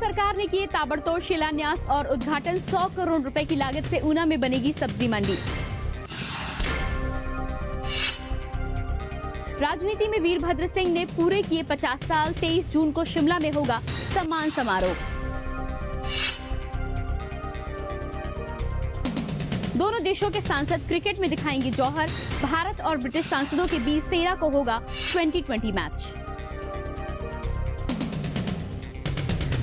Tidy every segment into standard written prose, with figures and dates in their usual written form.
सरकार ने किए ताबड़तोड़ शिलान्यास और उद्घाटन। 100 करोड़ रुपए की लागत से ऊना में बनेगी सब्जी मंडी। राजनीति में वीरभद्र सिंह ने पूरे किए 50 साल। 23 जून को शिमला में होगा सम्मान समारोह। दोनों देशों के सांसद क्रिकेट में दिखाएंगे जौहर। भारत और ब्रिटिश सांसदों के बीच 13 को होगा 2020 मैच।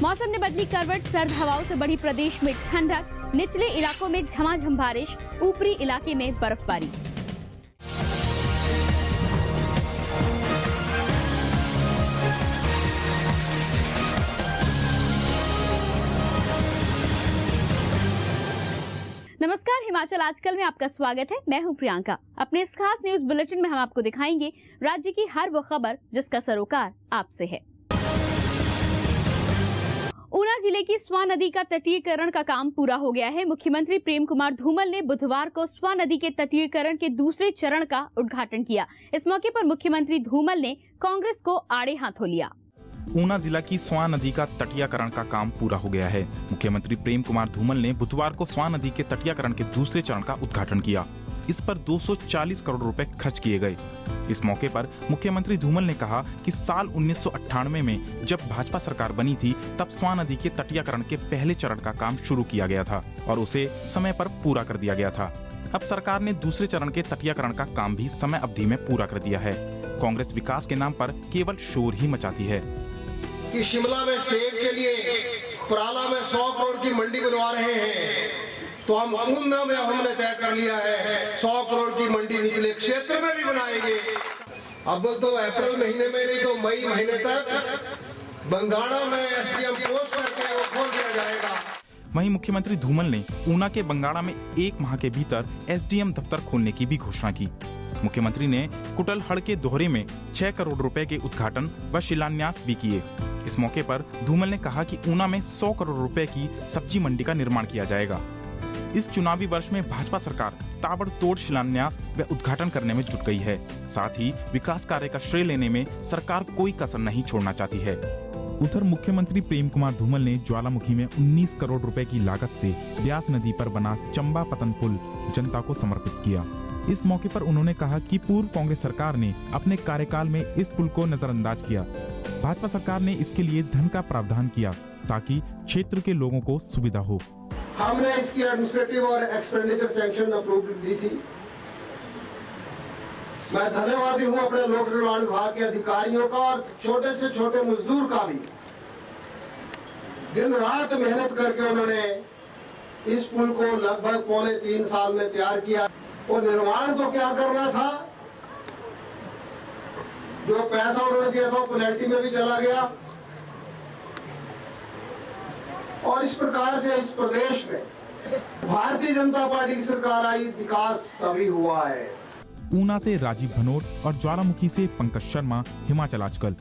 मौसम ने बदली करवट। सर्द हवाओं से बढ़ी प्रदेश में ठंडक। निचले इलाकों में झमाझम बारिश, ऊपरी इलाके में बर्फबारी। नमस्कार, हिमाचल आजकल में आपका स्वागत है। मैं हूं प्रियंका। अपने इस खास न्यूज बुलेटिन में हम आपको दिखाएंगे राज्य की हर वो खबर जिसका सरोकार आपसे है। ऊना जिले की स्वां नदी का तटीयकरण का काम पूरा हो गया है। मुख्यमंत्री प्रेम कुमार धूमल ने बुधवार को स्वां नदी के तटीयकरण के दूसरे चरण का उद्घाटन किया। इस मौके पर मुख्यमंत्री धूमल ने कांग्रेस को आड़े हाथों लिया। ऊना जिला की स्वां नदी का तटीयकरण का काम पूरा हो गया है। मुख्यमंत्री प्रेम कुमार धूमल ने बुधवार को स्वां नदी के तटीयकरण के दूसरे चरण का उद्घाटन किया। इस पर 240 करोड़ रुपए खर्च किए गए। इस मौके पर मुख्यमंत्री धूमल ने कहा कि साल 1998 में जब भाजपा सरकार बनी थी तब स्वां नदी के तटीयकरण के पहले चरण का काम शुरू किया गया था और उसे समय पर पूरा कर दिया गया था। अब सरकार ने दूसरे चरण के तटीयकरण का काम भी समय अवधि में पूरा कर दिया है। कांग्रेस विकास के नाम पर केवल शोर ही मचाती है कि शिमला में सेब के लिए कुराला में 100 करोड़ की मंडी बनवा रहे हैं, तो हम ऊना में हमने तय कर लिया है 100 करोड़ की मंडी निचले क्षेत्र में भी बनाएंगे। अब तो अप्रैल महीने में नहीं तो मई महीने तक बंगाणा में एसडीएम पोस्ट करके वो खोल दिया जाएगा। वहीं मुख्यमंत्री धूमल ने ऊना के बंगाणा में 1 माह के भीतर एसडीएम दफ्तर खोलने की भी घोषणा की। मुख्यमंत्री ने कुटलहड़ के दोहरे में 6 करोड़ रुपए के उद्घाटन व शिलान्यास भी किए। इस मौके पर धूमल ने कहा कि ऊना में 100 करोड़ रुपए की सब्जी मंडी का निर्माण किया जाएगा। इस चुनावी वर्ष में भाजपा सरकार ताबड़तोड़ शिलान्यास व उद्घाटन करने में जुट गई है। साथ ही विकास कार्य का श्रेय लेने में सरकार कोई कसर नहीं छोड़ना चाहती है। उधर मुख्यमंत्री प्रेम कुमार धूमल ने ज्वालामुखी में 19 करोड़ रुपए की लागत से ब्यास नदी पर बना चंबा पतन पुल जनता को समर्पित किया। इस मौके पर उन्होंने कहा कि पूर्व कांग्रेस सरकार ने अपने कार्यकाल में इस पुल को नजरअंदाज किया। भाजपा सरकार ने इसके लिए धन का प्रावधान किया ताकि क्षेत्र के लोगों को सुविधा हो। हमने इसकी एडमिनिस्ट्रेटिव और एक्सपेंडिचर सैंक्शन अप्रूव दी थी। मैं धन्यवादी हूं अपने लोक निर्माण विभाग के अधिकारियों का और छोटे से छोटे मजदूर का भी। दिन रात मेहनत करके उन्होंने इस पुल को लगभग 3.25 साल में तैयार किया। और निर्माण तो क्या करना था, जो पैसा उन्होंने दिया था वो पेनल्टी में भी चला गया। और इस प्रकार से इस प्रदेश में भारतीय जनता पार्टी की सरकार आई, विकास तभी हुआ है। ऊना से राजीव भनोट और ज्वालामुखी से पंकज शर्मा, हिमाचल आजकल।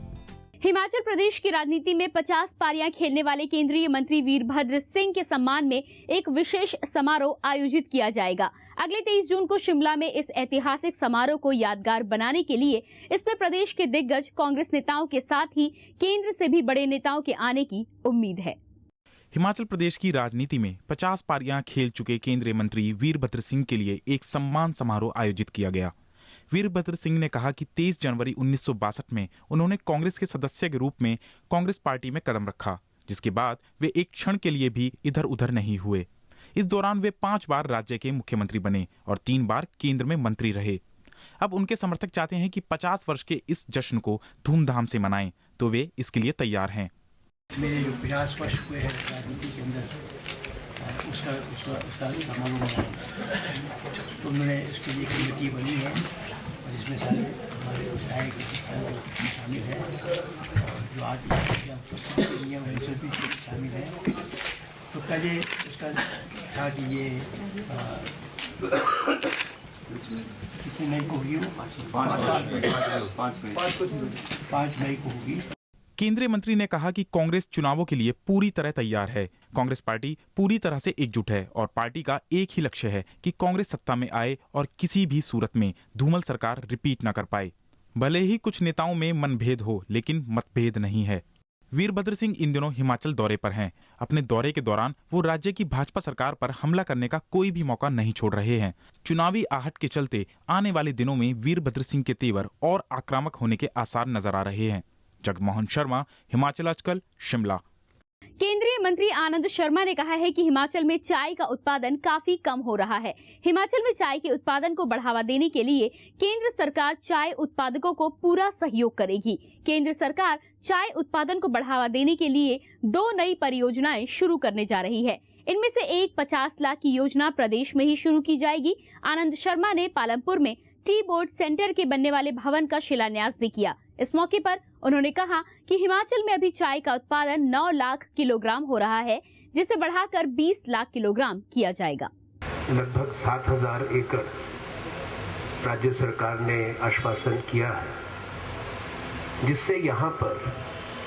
हिमाचल प्रदेश की राजनीति में 50 पारियां खेलने वाले केंद्रीय मंत्री वीरभद्र सिंह के सम्मान में एक विशेष समारोह आयोजित किया जाएगा। अगले 23 जून को शिमला में इस ऐतिहासिक समारोह को यादगार बनाने के लिए इसमें प्रदेश के दिग्गज कांग्रेस नेताओं के साथ ही केंद्र से भी बड़े नेताओं के आने की उम्मीद है। हिमाचल प्रदेश की राजनीति में 50 पारियां खेल चुके केंद्रीय मंत्री वीरभद्र सिंह के लिए एक सम्मान समारोह आयोजित किया गया। वीरभद्र सिंह ने कहा कि 23 जनवरी 1962 में उन्होंने कांग्रेस के सदस्य के रूप में कांग्रेस पार्टी में कदम रखा, जिसके बाद वे एक क्षण के लिए भी इधर उधर नहीं हुए। इस दौरान वे 5 बार राज्य के मुख्यमंत्री बने और 3 बार केंद्र में मंत्री रहे। अब उनके समर्थक चाहते हैं कि 50 वर्ष के इस जश्न को धूमधाम से मनाएं, तो वे इसके लिए तैयार हैं। मेरे जो 50 वर्ष हुए हैं राजनीति के अंदर, उसका समारोह मनाया। तो मैंने इसके लिए कमेटी बनी है और इसमें सारे हमारे विधायक शामिल हैं और जो आज उनसे भी शामिल हैं। तो पहले उसका था कि ये कितनी मई को होगी, 5 मई को होगी। केंद्रीय मंत्री ने कहा कि कांग्रेस चुनावों के लिए पूरी तरह तैयार है। कांग्रेस पार्टी पूरी तरह से एकजुट है और पार्टी का एक ही लक्ष्य है कि कांग्रेस सत्ता में आए और किसी भी सूरत में धूमल सरकार रिपीट न कर पाए। भले ही कुछ नेताओं में मनभेद हो, लेकिन मतभेद नहीं है। वीरभद्र सिंह इन दिनों हिमाचल दौरे पर हैं। अपने दौरे के दौरान वो राज्य की भाजपा सरकार पर हमला करने का कोई भी मौका नहीं छोड़ रहे हैं। चुनावी आहट के चलते आने वाले दिनों में वीरभद्र सिंह के तेवर और आक्रामक होने के आसार नजर आ रहे हैं। जगमोहन शर्मा, हिमाचल आजकल, शिमला। केंद्रीय मंत्री आनंद शर्मा ने कहा है कि हिमाचल में चाय का उत्पादन काफी कम हो रहा है। हिमाचल में चाय के उत्पादन को बढ़ावा देने के लिए केंद्र सरकार चाय उत्पादकों को पूरा सहयोग करेगी। केंद्र सरकार चाय उत्पादन को बढ़ावा देने के लिए 2 नई परियोजनाएं शुरू करने जा रही है। इनमें से एक 50 लाख की योजना प्रदेश में ही शुरू की जाएगी। आनंद शर्मा ने पालमपुर में टी बोर्ड सेंटर के बनने वाले भवन का शिलान्यास भी किया। इस मौके पर उन्होंने कहा कि हिमाचल में अभी चाय का उत्पादन 9 लाख किलोग्राम हो रहा है, जिसे बढ़ाकर 20 लाख किलोग्राम किया जाएगा। लगभग 7000 एकड़ राज्य सरकार ने आश्वासन किया है, जिससे यहाँ पर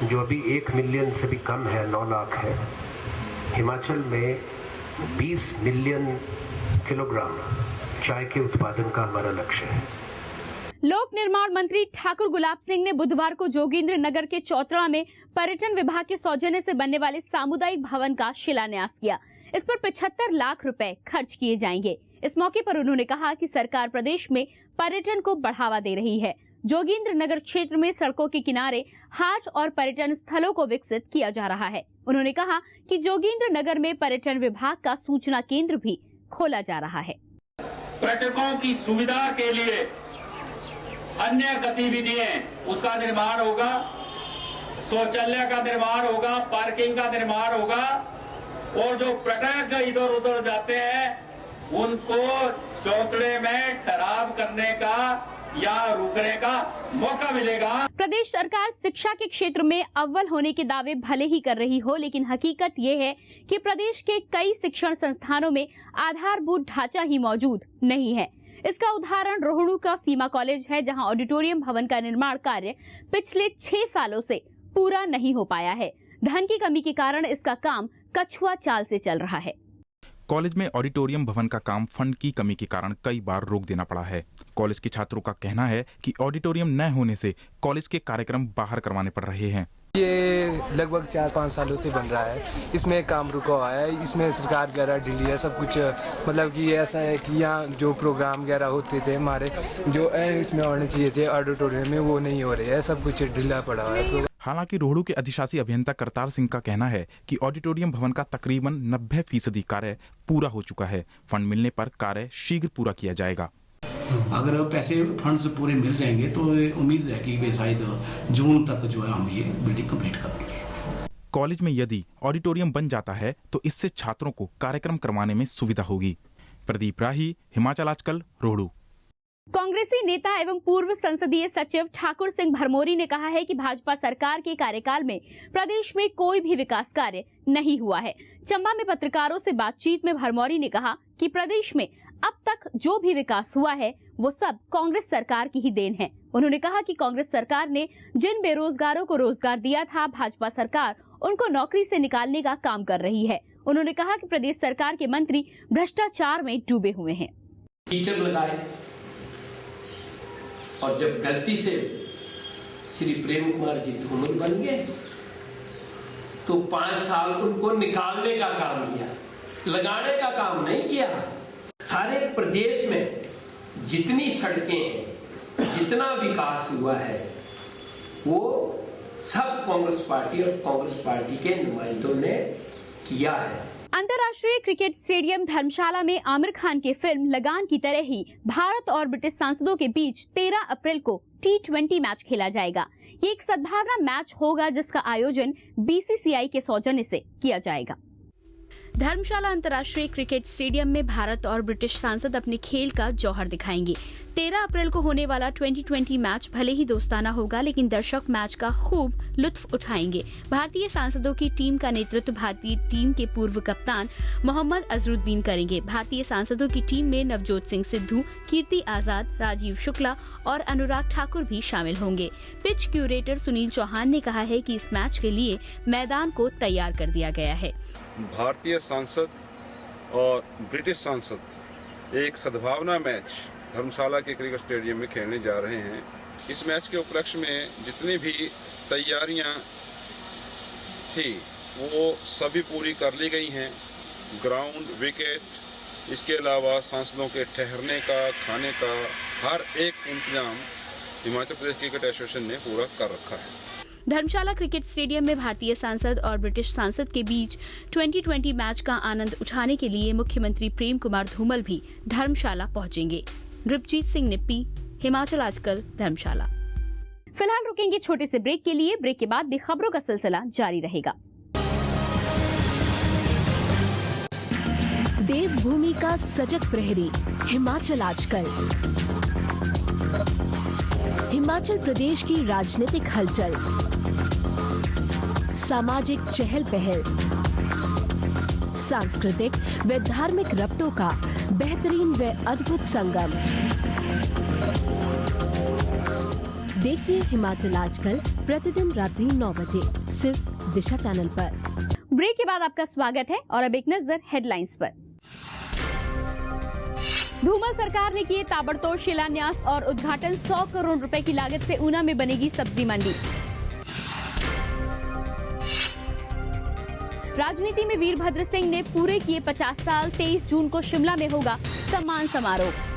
जो अभी 1 मिलियन से भी कम है, 9 लाख है, हिमाचल में 20 मिलियन किलोग्राम चाय के उत्पादन का हमारा लक्ष्य है। लोक निर्माण मंत्री ठाकुर गुलाब सिंह ने बुधवार को जोगिंद्र नगर के चौतरा में पर्यटन विभाग के सौजन्य से बनने वाले सामुदायिक भवन का शिलान्यास किया। इस पर 75 लाख रुपए खर्च किए जाएंगे। इस मौके पर उन्होंने कहा कि सरकार प्रदेश में पर्यटन को बढ़ावा दे रही है। जोगिंद्र नगर क्षेत्र में सड़कों के किनारे हाट और पर्यटन स्थलों को विकसित किया जा रहा है। उन्होंने कहा कि जोगिंद्र नगर में पर्यटन विभाग का सूचना केंद्र भी खोला जा रहा है। पर्यटकों की सुविधा के लिए अन्य गतिविधियां उसका निर्माण होगा, शौचालय का निर्माण होगा, पार्किंग का निर्माण होगा, और जो पर्यटक इधर उधर जाते हैं उनको चौतरे में ठहराव करने का या रुकने का मौका मिलेगा। प्रदेश सरकार शिक्षा के क्षेत्र में अव्वल होने के दावे भले ही कर रही हो, लेकिन हकीकत ये है कि प्रदेश के कई शिक्षण संस्थानों में आधारभूत ढांचा ही मौजूद नहीं है। इसका उदाहरण रोहड़ू का सीमा कॉलेज है, जहां ऑडिटोरियम भवन का निर्माण कार्य पिछले 6 सालों से पूरा नहीं हो पाया है। धन की कमी के कारण इसका काम कछुआ चाल से चल रहा है। कॉलेज में ऑडिटोरियम भवन का काम फंड की कमी के कारण कई बार रोक देना पड़ा है। कॉलेज के छात्रों का कहना है कि ऑडिटोरियम न होने से कॉलेज के कार्यक्रम बाहर करवाने पड़ रहे हैं। ये लगभग 4-5 सालों से बन रहा है, इसमें काम रुका हुआ है, इसमें सरकार वगैरह ढीली है, सब कुछ मतलब कि ऐसा है कि यहाँ जो प्रोग्राम वगैरह होते थे हमारे जो इसमें होने चाहिए थे ऑडिटोरियम में, वो नहीं हो रहे हैं, सब कुछ ढीला पड़ा हुआ है। हालांकि रोहड़ू के अधिशासी अभियंता करतार सिंह का कहना है कि ऑडिटोरियम भवन का तकरीबन 90% कार्य पूरा हो चुका है। फंड मिलने पर कार्य शीघ्र पूरा किया जाएगा। अगर पैसे फंड्स पूरे मिल जाएंगे तो उम्मीद है कि शायद जून तक जो है हम ये बिल्डिंग कंप्लीट कर देंगे। कॉलेज में यदि ऑडिटोरियम बन जाता है तो इससे छात्रों को कार्यक्रम करवाने में सुविधा होगी। प्रदीप राही, हिमाचल आजकल, रोहड़ू। कांग्रेसी नेता एवं पूर्व संसदीय सचिव ठाकुर सिंह भरमौरी ने कहा है कि भाजपा सरकार के कार्यकाल में प्रदेश में कोई भी विकास कार्य नहीं हुआ है। चंबा में पत्रकारों से बातचीत में भरमौरी ने कहा कि प्रदेश में अब तक जो भी विकास हुआ है वो सब कांग्रेस सरकार की ही देन है। उन्होंने कहा कि कांग्रेस सरकार ने जिन बेरोजगारों को रोजगार दिया था, भाजपा सरकार उनको नौकरी से निकालने का काम कर रही है। उन्होंने कहा कि प्रदेश सरकार के मंत्री भ्रष्टाचार में डूबे हुए हैं। टीचर लगाए और जब गलती से श्री प्रेम कुमार जी धूमल बन गए तो 5 साल उनको निकालने का काम किया, लगाने का काम नहीं किया। सारे प्रदेश में जितनी सड़कें, जितना विकास हुआ है वो सब कांग्रेस पार्टी और कांग्रेस पार्टी के नुमाइंदों ने किया है। अंतर्राष्ट्रीय क्रिकेट स्टेडियम धर्मशाला में आमिर खान की फिल्म लगान की तरह ही भारत और ब्रिटिश सांसदों के बीच 13 अप्रैल को T20 मैच खेला जाएगा। ये एक सद्भावना मैच होगा जिसका आयोजन BCCI के सौजन्य से किया जाएगा। धर्मशाला अंतर्राष्ट्रीय क्रिकेट स्टेडियम में भारत और ब्रिटिश सांसद अपने खेल का जौहर दिखाएंगे। 13 अप्रैल को होने वाला 2020 मैच भले ही दोस्ताना होगा, लेकिन दर्शक मैच का खूब लुत्फ उठाएंगे। भारतीय सांसदों की टीम का नेतृत्व भारतीय टीम के पूर्व कप्तान मोहम्मद अजरुद्दीन करेंगे। भारतीय सांसदों की टीम में नवजोत सिंह सिद्धू, कीर्ति आजाद, राजीव शुक्ला और अनुराग ठाकुर भी शामिल होंगे। पिच क्यूरेटर सुनील चौहान ने कहा है कि इस मैच के लिए मैदान को तैयार कर दिया गया है। भारतीय सांसद और ब्रिटिश सांसद एक सद्भावना मैच धर्मशाला के क्रिकेट स्टेडियम में खेलने जा रहे हैं। इस मैच के उपलक्ष्य में जितनी भी तैयारियां थी वो सभी पूरी कर ली गई हैं। ग्राउंड, विकेट, इसके अलावा सांसदों के ठहरने का, खाने का हर एक इंतजाम हिमाचल प्रदेश क्रिकेट एसोसिएशन ने पूरा कर रखा है। धर्मशाला क्रिकेट स्टेडियम में भारतीय सांसद और ब्रिटिश सांसद के बीच 2020 मैच का आनंद उठाने के लिए मुख्यमंत्री प्रेम कुमार धूमल भी धर्मशाला पहुंचेंगे। रुपजीत सिंह निप्पी, हिमाचल आजकल, धर्मशाला। फिलहाल रुकेंगे छोटे से ब्रेक के लिए। ब्रेक के बाद भी खबरों का सिलसिला जारी रहेगा। देवभूमि का सजग प्रहरी, हिमाचल आजकल। हिमाचल प्रदेश की राजनीतिक हलचल, सामाजिक चहल पहल, सांस्कृतिक व धार्मिक रबतों का बेहतरीन व अद्भुत संगम। देखिए हिमाचल आजकल प्रतिदिन रात्रि 9 बजे सिर्फ दिशा चैनल पर। ब्रेक के बाद आपका स्वागत है और अब एक नजर हेडलाइंस पर। धूमल सरकार ने किए ताबड़तोड़ शिलान्यास और उद्घाटन। 100 करोड़ रुपए की लागत से ऊना में बनेगी सब्जी मंडी। राजनीति में वीरभद्र सिंह ने पूरे किए 50 साल। 23 जून को शिमला में होगा सम्मान समारोह।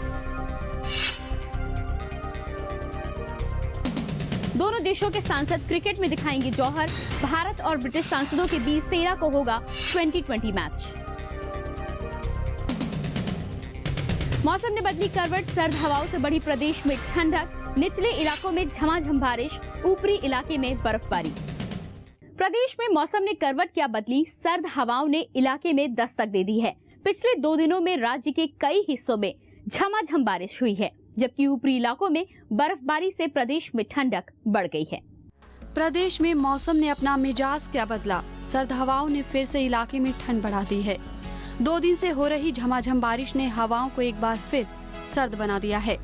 दोनों देशों के सांसद क्रिकेट में दिखाएंगे जौहर। भारत और ब्रिटिश सांसदों के बीच 13 को होगा 2020 मैच। मौसम ने बदली करवट। सर्द हवाओं से बढ़ी प्रदेश में ठंडक। निचले इलाकों में झमाझम बारिश, ऊपरी इलाके में बर्फबारी। प्रदेश में मौसम ने करवट क्या बदली। सर्द हवाओं ने इलाके में दस्तक दे दी है। पिछले 2 दिनों में राज्य के कई हिस्सों में झमाझम बारिश हुई है, जबकि ऊपरी इलाकों में बर्फबारी से प्रदेश में ठंडक बढ़ गई है। प्रदेश में मौसम ने अपना मिजाज क्या बदला। सर्द हवाओं ने फिर से इलाके में ठंड बढ़ा दी है। 2 दिन से हो रही झमाझम बारिश ने हवाओं को एक बार फिर सर्द बना दिया है।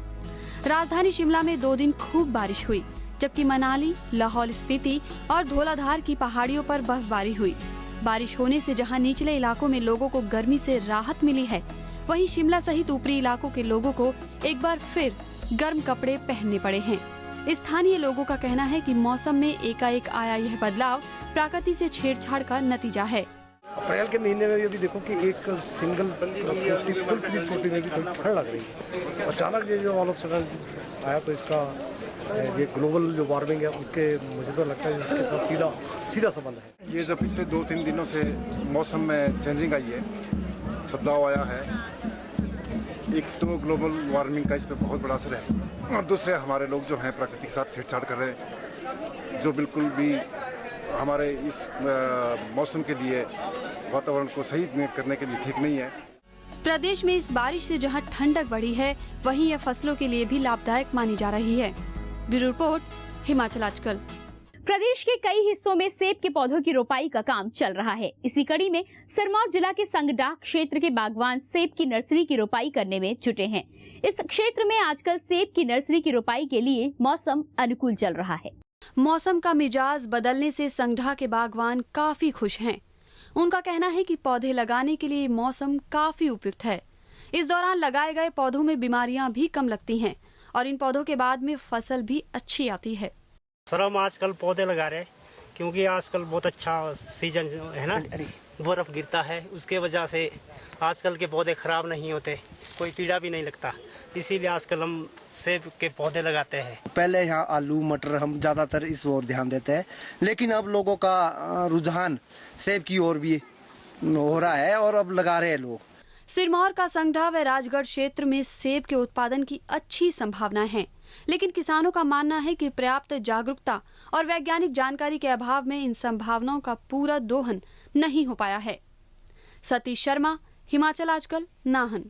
राजधानी शिमला में 2 दिन खूब बारिश हुई, जबकि मनाली, लाहौल स्पीति और धौलाधार की पहाड़ियों पर बर्फबारी हुई। बारिश होने से जहां निचले इलाकों में लोगों को गर्मी से राहत मिली है, वहीं शिमला सहित ऊपरी इलाकों के लोगों को एक बार फिर गर्म कपड़े पहनने पड़े हैं। स्थानीय लोगों का कहना है कि मौसम में एकाएक आया यह बदलाव प्रकृति से छेड़छाड़ का नतीजा है। अप्रैल के महीने में भी अभी देखो कि एक सिंगल फुल छोटी में भी थोड़ी ठंड लग रही है। अचानक ये जो ऑल ऑफ सडन आया तो इसका ये ग्लोबल जो वार्मिंग है उसके मुझे तो लगता है इसके साथ सीधा संबंध है। ये जो पिछले 2-3 दिनों से मौसम में चेंजिंग आई है, बदलाव आया है, एक तो ग्लोबल वार्मिंग का इस पर बहुत बड़ा असर है और दूसरे हमारे लोग जो हैं प्रकृति के साथ छेड़छाड़ कर रहे हैं, जो बिल्कुल भी हमारे इस मौसम के लिए वातावरण को सही करने के लिए ठीक नहीं है। प्रदेश में इस बारिश से जहां ठंडक बढ़ी है, वहीं यह फसलों के लिए भी लाभदायक मानी जा रही है। ब्यूरो रिपोर्ट, हिमाचल आजकल। प्रदेश के कई हिस्सों में सेब के पौधों की रोपाई का काम चल रहा है। इसी कड़ी में सिरमौर जिला के संगडाह क्षेत्र के बागवान सेब की नर्सरी की रोपाई करने में जुटे हैं। इस क्षेत्र में आजकल सेब की नर्सरी की रोपाई के लिए मौसम अनुकूल चल रहा है। मौसम का मिजाज बदलने से संगडाह के बागवान काफी खुश हैं। उनका कहना है कि पौधे लगाने के लिए मौसम काफी उपयुक्त है। इस दौरान लगाए गए पौधों में बीमारियां भी कम लगती हैं और इन पौधों के बाद में फसल भी अच्छी आती है। सर हम आजकल पौधे लगा रहे हैं क्योंकि आजकल बहुत अच्छा सीजन है ना, बर्फ गिरता है, उसके वजह से आजकल के पौधे खराब नहीं होते, कोई कीड़ा भी नहीं लगता, इसीलिए आजकल हम सेब के पौधे लगाते हैं। पहले यहाँ आलू मटर हम ज्यादातर इस ओर ध्यान देते हैं, लेकिन अब लोगों का रुझान सेब की ओर भी हो रहा है और अब लगा रहे हैं लोग। सिरमौर का संगडाह व राजगढ़ क्षेत्र में सेब के उत्पादन की अच्छी संभावनाएं हैं, लेकिन किसानों का मानना है कि पर्याप्त जागरूकता और वैज्ञानिक जानकारी के अभाव में इन संभावनाओं का पूरा दोहन नहीं हो पाया है। सतीश शर्मा, हिमाचल आजकल, नाहन।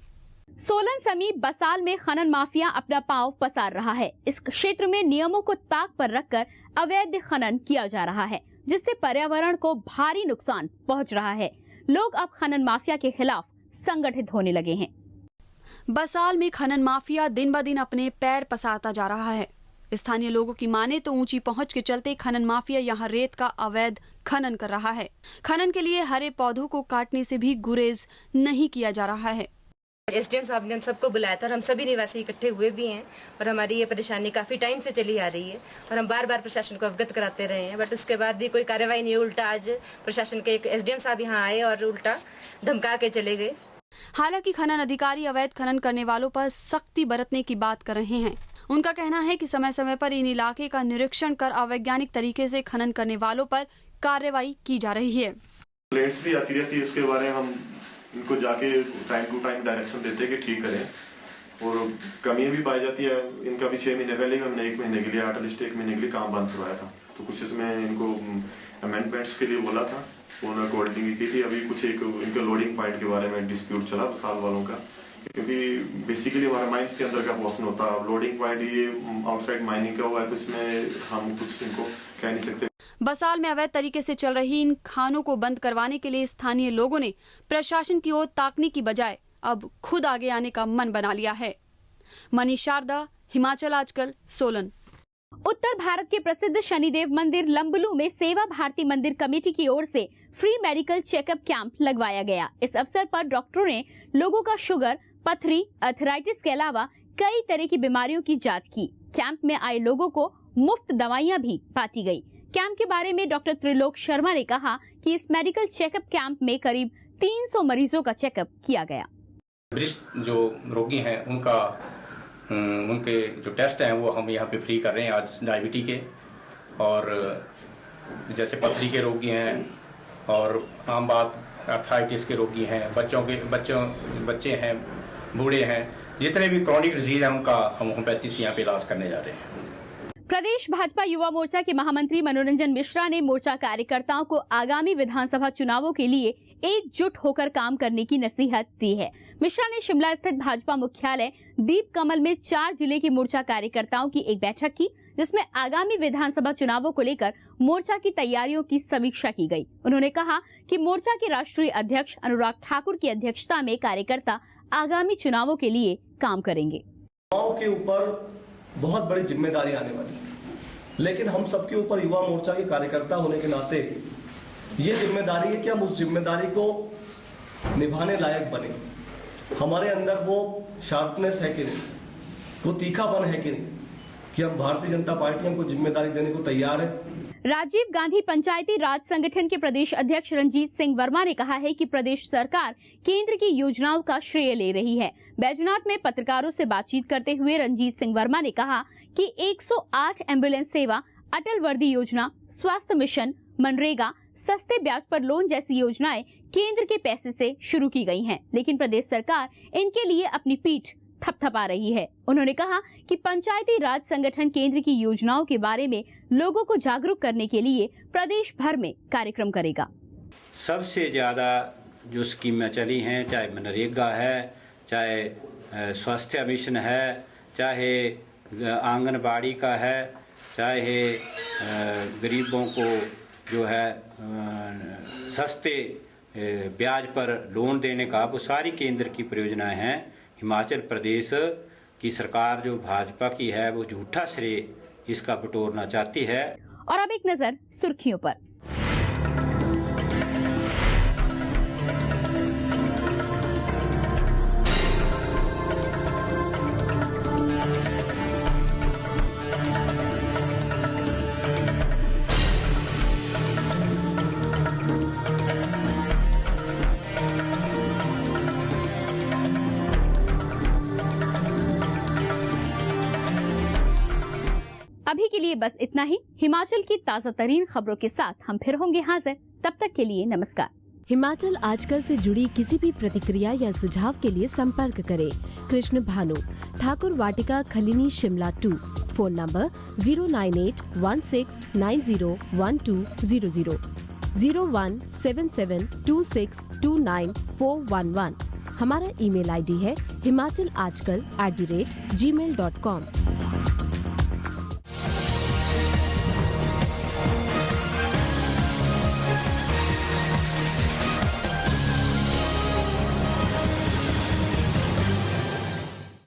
सोलन समीप बसाल में खनन माफिया अपना पांव पसार रहा है। इस क्षेत्र में नियमों को ताक पर रखकर अवैध खनन किया जा रहा है, जिससे पर्यावरण को भारी नुकसान पहुंच रहा है। लोग अब खनन माफिया के खिलाफ संगठित होने लगे हैं। बसाल में खनन माफिया दिन ब दिन अपने पैर पसारता जा रहा है। स्थानीय लोगों की माने तो ऊंची पहुंच के चलते खनन माफिया यहां रेत का अवैध खनन कर रहा है। खनन के लिए हरे पौधों को काटने से भी गुरेज नहीं किया जा रहा है। एसडीएम साहब ने हम सबको बुलाया था और हम सभी निवासी इकट्ठे हुए भी हैं और हमारी ये परेशानी काफ़ी टाइम से चली आ रही है और हम बार बार प्रशासन को अवगत कराते रहे हैं, बट उसके बाद भी कोई कार्रवाई नहीं। उल्टा आज प्रशासन के एक एसडीएम साहब यहाँ आए और उल्टा धमका के चले गए। हालांकि खनन अधिकारी अवैध खनन करने वालों पर सख्ती बरतने की बात कर रहे हैं। उनका कहना है कि समय समय पर इन इलाके का निरीक्षण कर अवैज्ञानिक तरीके से खनन करने वालों पर कार्रवाई की जा रही है। कंप्लेंट्स भी आती रहती है, उसके बारे में हम इनको जाके टाइम टू टाइम डायरेक्शन देते हैं कि ठीक करें और कमियां भी पाई जाती है। इनका भी 6 महीने पहले ही हमने 1 महीने के लिए आर्टिस्ट 1 महीने के लिए काम बंद करवाया था, तो कुछ इसमें इनको अमेंडमेंट्स के लिए बोला था, उन्होंने कोऑर्डिनेटिंग की थी। अभी कुछ एक इनके लोडिंग पॉइंट के बारे में डिस्प्यूट चला बसाल वालों का, क्योंकि बेसिकली हमारे माइंस के अंदर का पोर्शन होता है। लोडिंग पॉइंट ये आउटसाइड माइनिंग का हुआ है, तो इसमें हम कुछ इनको कह नहीं सकते। बसाल में अवैध तरीके से चल रही इन खानों को बंद करवाने के लिए स्थानीय लोगों ने प्रशासन की ओर ताकने की बजाय अब खुद आगे आने का मन बना लिया है। मनीष शारदा, हिमाचल आजकल, सोलन। उत्तर भारत के प्रसिद्ध शनिदेव मंदिर लंबलू में सेवा भारती मंदिर कमेटी की ओर से फ्री मेडिकल चेकअप कैंप लगवाया गया। इस अवसर पर डॉक्टरों ने लोगों का शुगर, पथरी, अर्थराइटिस के अलावा कई तरह की बीमारियों की जांच की। कैंप में आए लोगों को मुफ्त दवाइयां भी बांटी गई। कैंप के बारे में डॉक्टर त्रिलोक शर्मा ने कहा कि इस मेडिकल चेकअप कैंप में करीब 300 मरीजों का चेकअप किया गया। वरिष्ठ जो रोगी हैं उनके जो टेस्ट हैं वो हम यहाँ पे फ्री कर रहे हैं आज डायबिटीज के, और जैसे पथरी के रोगी हैं और आम बात आर्थराइटिस के रोगी हैं, बच्चे हैं, बूढ़े हैं, जितने भी क्रॉनिक डिजीज हैं उनका हम होम्योपैथी से यहाँ पे इलाज करने जा रहे हैं। प्रदेश भाजपा युवा मोर्चा के महामंत्री मनोरंजन मिश्रा ने मोर्चा कार्यकर्ताओं को आगामी विधानसभा चुनावों के लिए एकजुट होकर काम करने की नसीहत दी है। मिश्रा ने शिमला स्थित भाजपा मुख्यालय दीप कमल में 4 जिले के मोर्चा कार्यकर्ताओं की एक बैठक की, जिसमें आगामी विधानसभा चुनावों को लेकर मोर्चा की तैयारियों की समीक्षा की गई। उन्होंने कहा कि मोर्चा के राष्ट्रीय अध्यक्ष अनुराग ठाकुर की अध्यक्षता में कार्यकर्ता आगामी चुनावों के लिए काम करेंगे। के ऊपर बहुत बड़ी जिम्मेदारी आने वाली है, लेकिन हम सबके ऊपर युवा मोर्चा के कार्यकर्ता होने के नाते ये जिम्मेदारी है कि हम उस जिम्मेदारी को निभाने लायक बने। हमारे अंदर वो शार्पनेस है कि नहीं, वो तीखापन है कि नहीं, कि हम भारतीय जनता पार्टी हमको जिम्मेदारी देने को तैयार है। राजीव गांधी पंचायती राज संगठन के प्रदेश अध्यक्ष रंजीत सिंह वर्मा ने कहा है कि प्रदेश सरकार केंद्र की योजनाओं का श्रेय ले रही है। बैजनाथ में पत्रकारों से बातचीत करते हुए रंजीत सिंह वर्मा ने कहा कि 108 एम्बुलेंस सेवा, अटल वर्दी योजना, स्वास्थ्य मिशन, मनरेगा, सस्ते ब्याज पर लोन जैसी योजनाएं केंद्र के पैसे से शुरू की गई हैं, लेकिन प्रदेश सरकार इनके लिए अपनी पीठ थपथपा रही है। उन्होंने कहा कि पंचायती राज संगठन केंद्र की योजनाओं के बारे में लोगों को जागरूक करने के लिए प्रदेश भर में कार्यक्रम करेगा। सबसे ज्यादा जो स्कीमें चली हैं, चाहे मनरेगा है, चाहे स्वास्थ्य मिशन है, चाहे आंगनबाड़ी का है, चाहे गरीबों को जो है सस्ते ब्याज पर लोन देने का, वो सारी केंद्र की परियोजनाएं हैं। हिमाचल प्रदेश की सरकार जो भाजपा की है वो झूठा श्रेय इसका बटोरना चाहती है। और अब एक नजर सुर्खियों पर। अभी के लिए बस इतना ही। हिमाचल की ताजा तरीन खबरों के साथ हम फिर होंगे हाजिर। तब तक के लिए नमस्कार। हिमाचल आजकल से जुड़ी किसी भी प्रतिक्रिया या सुझाव के लिए संपर्क करें कृष्ण भानु, ठाकुर वाटिका, खलीनी, शिमला 2। Phone number 09816901200, 017726294111। हमारा ईमेल आईडी है himalachalajkal@gmail.com।